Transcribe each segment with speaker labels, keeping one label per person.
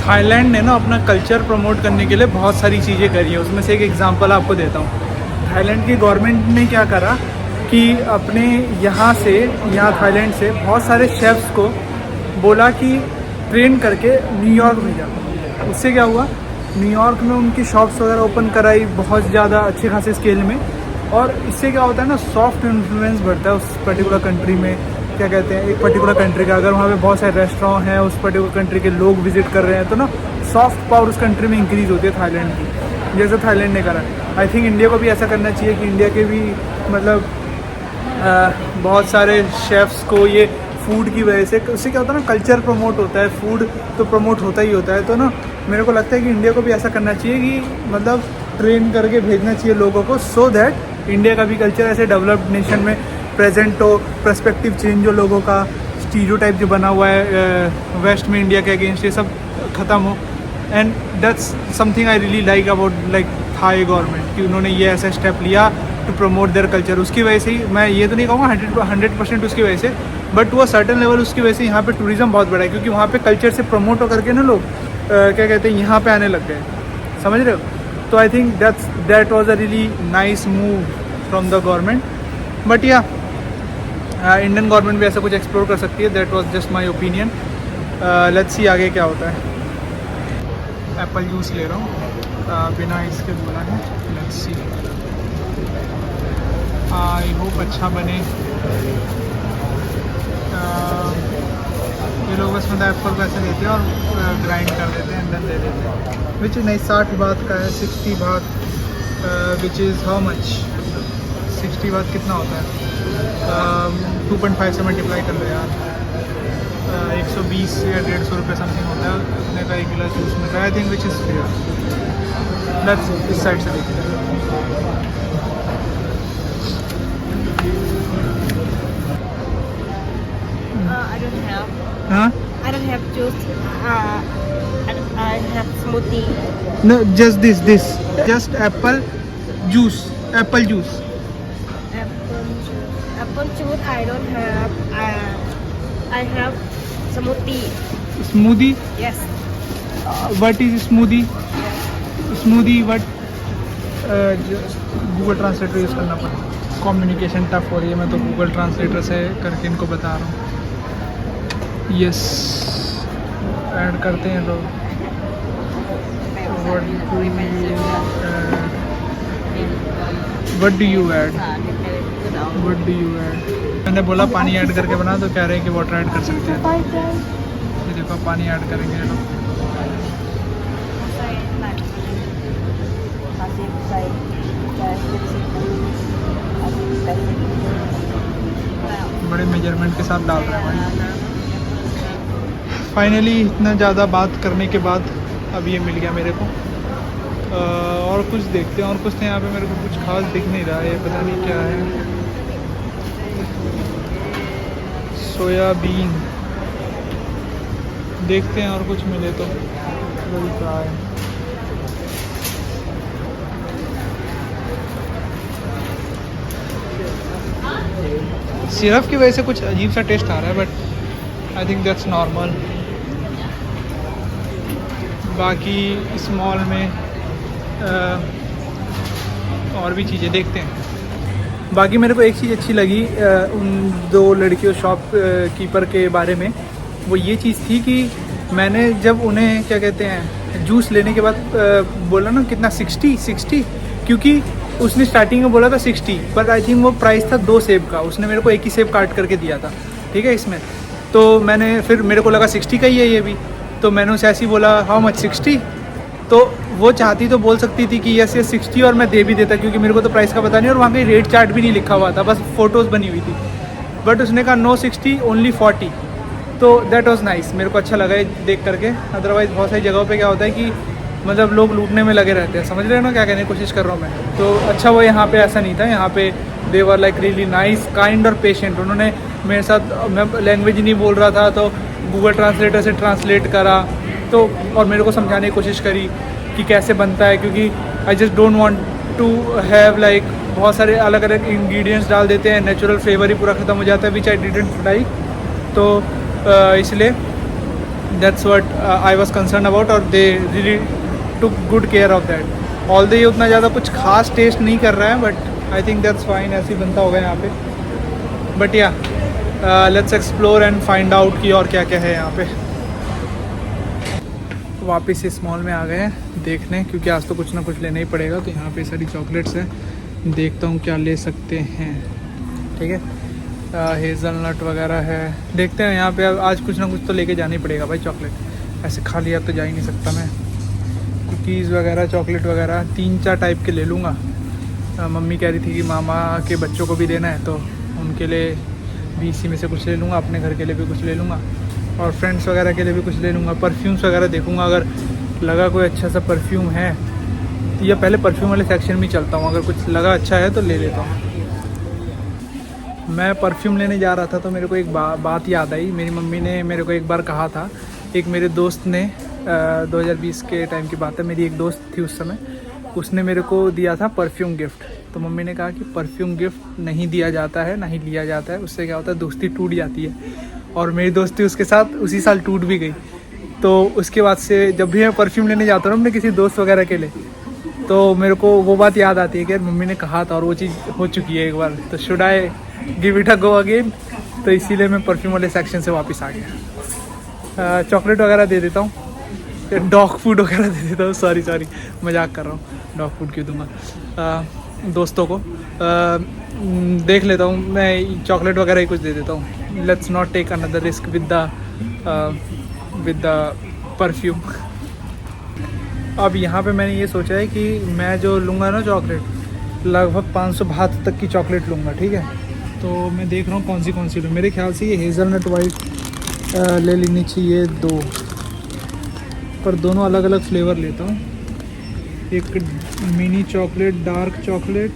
Speaker 1: Thailand ने ना अपना कल्चर प्रमोट करने के लिए बहुत सारी चीज़ें करी है। उसमें से एक एग्जांपल आपको देता हूँ। थाईलैंड की गवर्नमेंट ने क्या करा कि अपने यहाँ थाईलैंड से बहुत सारे शेफ्स को बोला कि ट्रेन करके न्यूयॉर्क भेजा। उससे क्या हुआ, न्यूयॉर्क में उनकी शॉप्स वगैरह ओपन कराई बहुत ज़्यादा अच्छे खासे स्केल में। और इससे क्या होता है ना, सॉफ्ट इन्फ्लुएंस बढ़ता है उस पर्टिकुलर कंट्री में। क्या कहते हैं, एक पर्टिकुलर कंट्री का अगर वहाँ पे बहुत सारे रेस्टोरेंट हैं, उस पर्टिकुलर कंट्री के लोग विजिट कर रहे हैं, तो ना सॉफ्ट पावर उस कंट्री में इंक्रीज़ होती है थाईलैंड की, जैसे थाईलैंड ने करा। आई थिंक इंडिया को भी ऐसा करना चाहिए कि इंडिया के भी मतलब बहुत सारे शेफ्स को ये फूड की वजह से, उससे क्या होता है ना, कल्चर प्रमोट होता है, फूड तो प्रमोट होता ही होता है। तो ना मेरे को लगता है कि इंडिया को भी ऐसा करना चाहिए कि मतलब ट्रेन करके भेजना चाहिए लोगों को, सो दैट इंडिया का भी कल्चर ऐसे डेवलप्ड नेशन में प्रेजेंट हो, पर्सपेक्टिव चेंज हो लोगों का, स्टीरियोटाइप जो बना हुआ है वेस्ट में इंडिया के अगेंस्ट, ये सब ख़त्म हो। And that's something I really like about like Thai government, कि उन्होंने ये ऐसा स्टेप लिया टू प्रमोट देयर कल्चर। उसकी वजह से ही, मैं ये तो नहीं कहूँगा 100% उसकी वजह से, but to a certain level उसकी वजह से यहाँ पे टूरिज़्म बहुत बड़ा है, क्योंकि वहाँ पे कल्चर से प्रमोट होकर के ना लोग क्या कहते हैं, यहाँ पे आने लग गए। समझ रहे हो? तो I think that was a really nice move from the government. But या इंडियन गवर्नमेंट भी ऐसा कुछ एक्सप्लोर कर सकती है। That was just my opinion. Let's see आगे क्या होता है। एप्पल जूस ले रहा हूँ बिना इसके बोला है। लेट्स सी, आई होप अच्छा बने। ये लोग बस मतलब एप्पल पैसे लेते हैं और ग्राइंड कर देते हैं, देन दे देते हैं। विच नहीं 60 बात का है, 60 बात, विच इज़ हाउ मच, 60 बात कितना होता है? 2.5 से मल्टीप्लाई कर लो यार, 120 या 150 रुपये समथिंग होता है उतने का 1 गिलास जूस मिलता है। I think which is fair. Let's इस साइड से देखते हैं।
Speaker 2: I don't have.
Speaker 1: हाँ,
Speaker 2: I don't have juice. I have smoothie.
Speaker 1: no, just this, just apple juice.
Speaker 2: Apple juice. Apple juice. I don't have. I have smoothie.
Speaker 1: Smoothie?
Speaker 2: Yes.
Speaker 1: What is smoothie? Smoothie what? Google translator use करना पड़ा, communication tough हो रही है। मैं तो Google translator से करके इनको बता रहा हूँ। यस, ऐड करते हैं लोग। What do you add? What do you add? मैंने बोला पानी ऐड करके बना, तो कह रहे हैं कि वाटर ऐड कर सकते हैं। ये देखो पानी ऐड करेंगे ये लोग। बड़े मेजरमेंट के साथ डाल रहे हैं भाई। फाइनली इतना ज़्यादा बात करने के बाद अब ये मिल गया मेरे को। और कुछ देखते हैं, और कुछ तो यहाँ पे मेरे को कुछ खास दिख नहीं रहा है, पता नहीं क्या है। सोयाबीन देखते हैं, और कुछ मिले तो। वही क्या है, सिरप की वजह से कुछ अजीब सा टेस्ट आ रहा है, but I think that's normal. बाकी स्मॉल में और भी चीज़ें देखते हैं। बाकी मेरे को एक चीज़ अच्छी लगी उन दो लड़कियों शॉप कीपर के बारे में, वो ये चीज़ थी कि मैंने जब उन्हें क्या कहते हैं जूस लेने के बाद बोला ना कितना 60, क्योंकि उसने स्टार्टिंग में बोला था 60, बट आई थिंक वो प्राइस था 2 सेब का। उसने मेरे को एक ही सेब काट करके दिया था, ठीक है इसमें। तो मैंने फिर मेरे को लगा 60 का ही है ये भी, तो मैंने उसे ऐसे ही बोला हाउ मच 60। तो वो चाहती तो बोल सकती थी कि यस 60, और मैं दे भी देता, क्योंकि मेरे को तो प्राइस का पता नहीं और वहाँ पे रेट चार्ट भी नहीं लिखा हुआ था, बस फ़ोटोज़ बनी हुई थी। बट उसने कहा नो 60 ओनली 40। तो दैट वाज नाइस, मेरे को अच्छा लगा ये देख करके। अदरवाइज़ बहुत सारी जगहों पे क्या होता है कि मतलब लोग लूटने में लगे रहते हैं, समझ रहे हो ना क्या कहने की कोशिश कर रहा हूँ मैं। तो अच्छा वो यहाँ पे ऐसा नहीं था, यहाँ पे they were like really nice, kind और पेशेंट। उन्होंने मेरे साथ, मैं लैंग्वेज नहीं बोल रहा था तो गूगल ट्रांसलेटर से ट्रांसलेट करा, तो और मेरे को समझाने की कोशिश करी कि कैसे बनता है, क्योंकि I just don't want to have like बहुत सारे अलग अलग इंग्रेडिएंट्स डाल देते हैं, नेचुरल फ्लेवर ही पूरा ख़त्म हो जाता है, विच आई डिडंट लाइक। तो इसलिए that's what I was concern about, और they really took good care of that. Although ये उतना ज़्यादा कुछ खास टेस्ट नहीं कर रहा है, but I think that's fine, ऐसे ही बनता होगा यहाँ पे। बट या let's explore and find out कि और क्या क्या है यहाँ पे। वापस इस मॉल में आ गए हैं देखने, क्योंकि आज तो कुछ ना कुछ लेना ही पड़ेगा। तो यहाँ पे सारी चॉकलेट्स हैं, देखता हूँ क्या ले सकते हैं। ठीक है, हेज़लनट वगैरह है, देखते हैं यहाँ पे। आज कुछ ना कुछ तो लेके जाना ही पड़ेगा भाई, चॉकलेट ऐसे खाली हाथ तो जा ही नहीं सकता मैं। कुकीज़ वगैरह, चॉकलेट वगैरह 3-4 टाइप के ले लूँगा। मम्मी कह रही थी कि मामा के बच्चों को भी देना है, तो उनके लिए भी इसी में से कुछ ले लूँगा, अपने घर के लिए भी कुछ ले लूँगा, और फ्रेंड्स वगैरह के लिए भी कुछ ले लूँगा। परफ्यूम्स वगैरह देखूँगा, अगर लगा कोई अच्छा सा परफ्यूम है तो या पहले परफ्यूम वाले सेक्शन में चलता हूँ, अगर कुछ लगा अच्छा है तो ले लेता हूँ। मैं परफ्यूम लेने जा रहा था तो मेरे को एक बात याद आई। मेरी मम्मी ने मेरे को एक बार कहा था, एक मेरे दोस्त ने 2020 के टाइम की बात है, मेरी एक दोस्त थी उस समय, उसने मेरे को दिया था परफ्यूम गिफ्ट। तो मम्मी ने कहा कि परफ्यूम गिफ्ट नहीं दिया जाता है, नहीं लिया जाता है, उससे क्या होता है दोस्ती टूट जाती है। और मेरी दोस्ती उसके साथ उसी साल टूट भी गई। तो उसके बाद से जब भी मैं परफ्यूम लेने जाता हूँ अपने किसी दोस्त वगैरह के लिए, तो मेरे को वो बात याद आती है कि यार मम्मी ने कहा था और वो चीज़ हो चुकी है एक बार, तो should I give it a go again. तो इसीलिए मैं परफ्यूम वाले सेक्शन से वापस आ गया। चॉकलेट वगैरह दे देता हूँ, डॉग फूड वगैरह दे देता हूँ, सॉरी मजाक कर रहा हूँ, डॉग फूड क्यों दूँगा दोस्तों को। देख लेता हूँ मैं, चॉकलेट वगैरह ही कुछ दे देता हूँ। Let's not take another risk with the perfume. अब यहाँ पे मैंने ये सोचा है कि मैं जो लूँगा ना चॉकलेट, लगभग 500 बात तक की चॉकलेट लूँगा। ठीक है, तो मैं देख रहा हूँ कौन सी लूँ। मेरे ख्याल से ये हेज़लनट वाइट ले लेनी चाहिए 2, पर दोनों अलग अलग फ्लेवर लेता हूँ। एक मिनी चॉकलेट, डार्क चॉकलेट,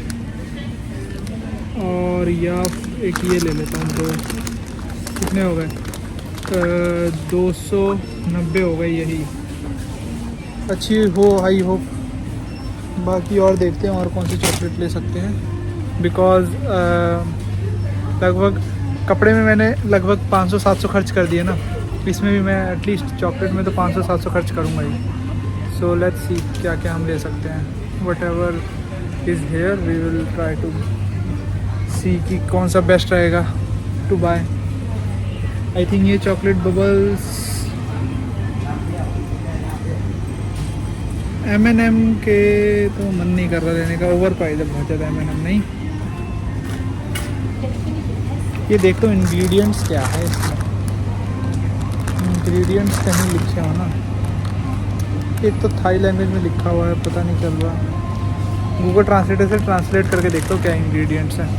Speaker 1: और या एक ये ले लेता हूँ 2। कितने हो गए? 290 हो गए। यही अच्छी हो, हाई हो। बाकी और देखते हैं और कौन सी चॉकलेट ले सकते हैं, बिकॉज़ लगभग कपड़े में मैंने लगभग 500-700 खर्च कर दिए ना, इसमें भी मैं एटलीस्ट चॉकलेट में तो 500-700 खर्च करूँगा ही। सो लेट्स सी क्या क्या हम ले सकते हैं। Whatever is here we will try to see कि कौन सा बेस्ट रहेगा टू बाय। आई थिंक ये चॉकलेट बबल्स M&M के तो मन नहीं कर रहा लेने का, ओवर प्राइस है बहुत ज़्यादा M&M। नहीं, ये देखो इंग्रेडिएंट्स क्या है इसमें, इंग्रेडिएंट्स कहीं लिखे हो ना। एक तो थाई लैंग्वेज में लिखा हुआ है, पता नहीं चल रहा। गूगल ट्रांसलेटर से ट्रांसलेट करके देखता हूँ क्या इंग्रेडिएंट्स हैं।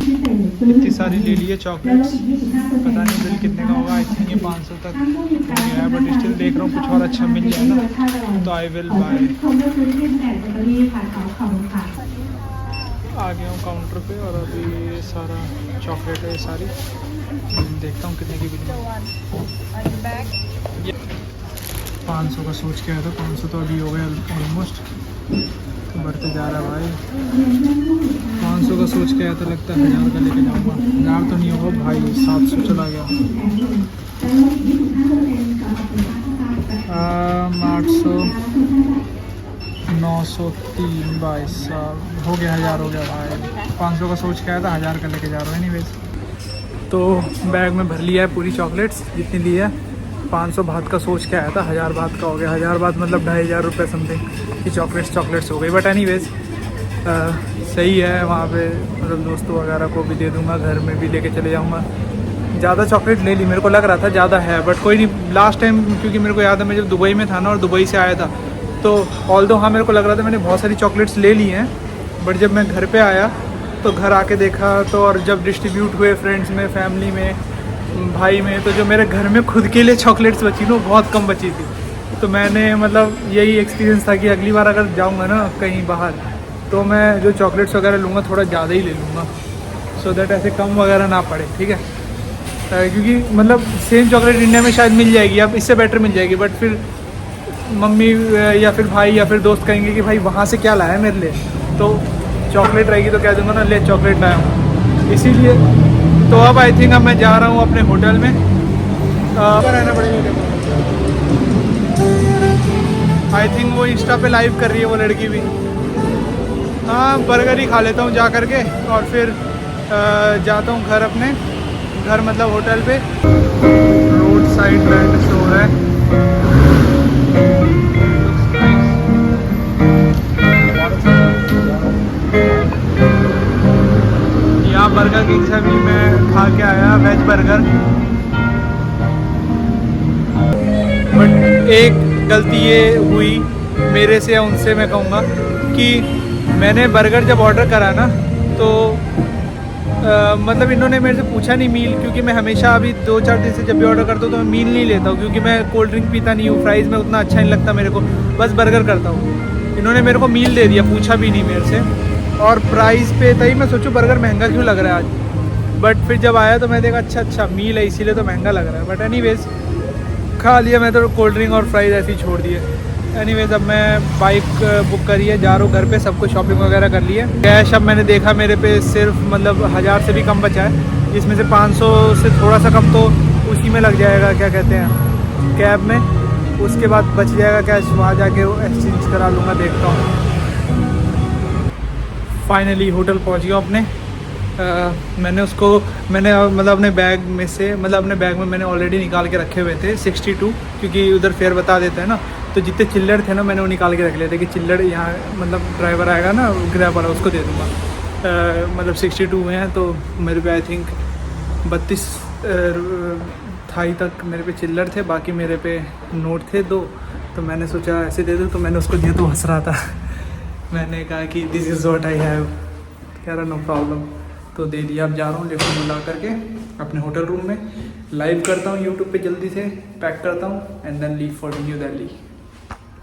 Speaker 1: इतनी सारी ले लिए चॉकलेट्स, पता नहीं बिल कितने का होगा। आई थिंक ये 500 तक हो गया है, बट स्टिल देख रहा हूँ कुछ और अच्छा मिल जाए ना तो आई विल बाय। आ गया हूँ काउंटर पे, और अभी ये सारा चॉकलेट है, सारी देखता हूँ कितने की बिल है। 500 का सोच के आया था, 500 तो अभी हो गया ऑलमोस्ट, तो बढ़ते जा रहा है भाई। 500 का सोच के आया था, लगता है 1000 का लेके जाऊँगा। 1000 तो नहीं होगा भाई, 700 चला गया। 800, 903 22 हो गया, 1000 हो गया भाई। 500 का सोच के आया था, 1000 का लेके जा रहा है। नहीं वैसे तो बैग में भर लिया है पूरी चॉकलेट्स जितनी ली है। 500 बात का सोच के आया था, 1000 बात का हो गया। 1000 बात मतलब 2500 रुपये समथिंग की चॉकलेट्स हो गई। बट एनीवेज सही है, वहाँ पे मतलब दोस्तों वगैरह को भी दे दूँगा, घर में भी लेके चले जाऊँगा। ज़्यादा चॉकलेट ले ली, मेरे को लग रहा था ज़्यादा है, बट कोई नहीं। लास्ट टाइम क्योंकि मेरे को याद है मैं जब दुबई में था ना और दुबई से आया था, तो ऑल्दो हाँ मेरे को लग रहा था मैंने बहुत सारी चॉकलेट्स ले ली हैं, बट जब मैं घर पे आया तो घर आके देखा तो, और जब डिस्ट्रीब्यूट हुए फ्रेंड्स में, फैमिली में, भाई में, तो जो मेरे घर में खुद के लिए चॉकलेट्स बची ना बहुत कम बची थी। तो मैंने मतलब यही एक्सपीरियंस था कि अगली बार अगर जाऊँगा ना कहीं बाहर तो मैं जो चॉकलेट्स वगैरह लूँगा थोड़ा ज़्यादा ही ले लूँगा, सो दैट ऐसे कम वगैरह ना पड़े। ठीक है, क्योंकि मतलब सेम चॉकलेट इंडिया में शायद मिल जाएगी, अब इससे बेटर मिल जाएगी, बट फिर मम्मी या फिर भाई या फिर दोस्त कहेंगे कि भाई वहाँ से क्या लाया है मेरे लिए, तो चॉकलेट रहेगी तो कह दूँगा ना ले चॉकलेट लाया हूँ। इसीलिए तो अब आई थिंक अब मैं जा रहा हूँ अपने होटल में। रहना पड़ेगा। आई थिंक वो इंस्टा पे लाइव कर रही है वो लड़की भी। हाँ, बर्गर ही खा लेता हूँ जा करके और फिर जाता हूँ घर अपने, घर मतलब होटल पे। रोड साइड रेंट शो है। यहाँ बर्गर किंग से भी मैं खा के आया वेज बर्गर, बट एक गलती ये हुई मेरे से या उनसे, मैं कहूँगा कि मैंने बर्गर जब ऑर्डर करा ना तो मतलब इन्होंने मेरे से पूछा नहीं मील, क्योंकि मैं हमेशा अभी 2-4 दिन से जब भी ऑर्डर करता हूँ तो मैं मील नहीं लेता हूँ, क्योंकि मैं कोल्ड ड्रिंक पीता नहीं हूँ, फ्राइज़ में उतना अच्छा नहीं लगता मेरे को, बस बर्गर करता हूँ। इन्होंने मेरे को मील दे दिया, पूछा भी नहीं मेरे से, और प्राइस पे तभी मैं सोचूं बर्गर महंगा क्यों लग रहा है आज, बट फिर जब आया तो मैं देखा अच्छा मील है इसीलिए तो महंगा लग रहा है। बट एनीवेज खा लिया मैं तो, कोल्ड ड्रिंक और फ्राइज़ ऐसे ही छोड़ दिए। एनीवेज अब मैं बाइक बुक करी है, जा रहा हूँ घर पे, सब कुछ शॉपिंग वगैरह कर लिया। कैश अब मैंने देखा मेरे पे सिर्फ मतलब 1000 से भी कम बचा है, जिसमें से 500 से थोड़ा सा कम तो उसी में लग जाएगा, क्या कहते हैं, कैब में। उसके बाद बच जाएगा कैश, वहाँ जाके वो एक्सचेंज करा लूँगा, देखता हूँ। फाइनली होटल पहुँच गया अपने। मैंने मतलब अपने बैग में से, मतलब अपने बैग में मैंने ऑलरेडी निकाल के रखे हुए थे 62, क्योंकि उधर फेयर बता देते हैं ना, तो जितने चिल्लर थे ना मैंने वो निकाल के रख लिए थे कि चिल्लर यहाँ मतलब ड्राइवर आएगा ना ग्रैब वाला, उसको दे दूँगा। मतलब 62 में हैं तो मेरे पे आई थिंक 32 थाई तक मेरे पे चिल्लर थे, बाकी मेरे पे नोट थे 2, तो मैंने सोचा ऐसे दे दूँ, तो मैंने उसको दिया तो हंस रहा था। मैंने कहा कि this is what I have, कह रहा नो प्रॉब्लम, तो दे दिया। अब जा रहा हूँ लिफ्ट बुला करके अपने होटल रूम में, लाइव करता हूँ यूट्यूब पे, जल्दी से पैक करता हूँ and then leave for New Delhi.